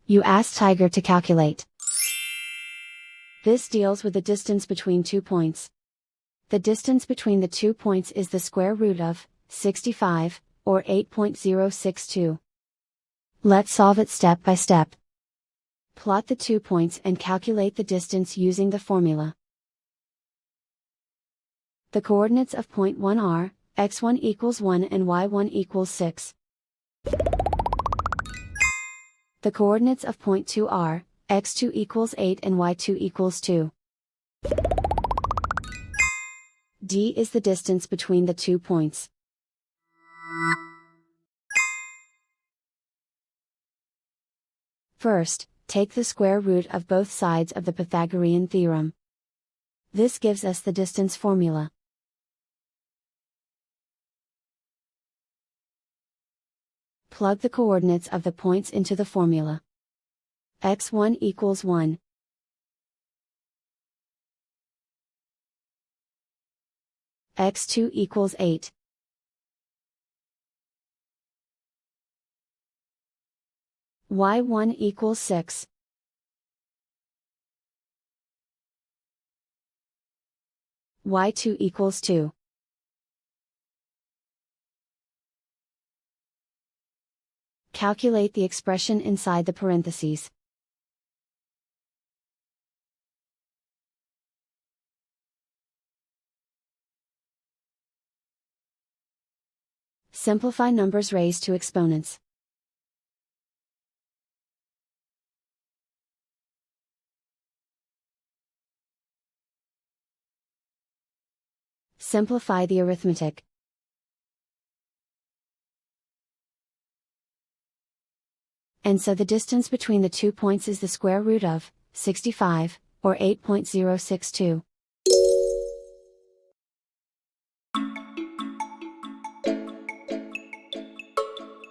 You ask Tiger to calculate. This deals with the distance between 2 points. The distance between the 2 points is the square root of 65, or 8.062. Let's solve it step by step. Plot the 2 points and calculate the distance using the formula. The coordinates of point 1 are, x1 equals 1 and y1 equals 6. The coordinates of point 2 are, x2 equals 8 and y2 equals 2. D is the distance between the 2 points. First, take the square root of both sides of the Pythagorean theorem. This gives us the distance formula. Plug the coordinates of the points into the formula. x1 equals 1. x2 equals 8. y1 equals 6. y2 equals 2. Calculate the expression inside the parentheses. Simplify numbers raised to exponents. Simplify the arithmetic. And so the distance between the 2 points is the square root of 65, or 8.062.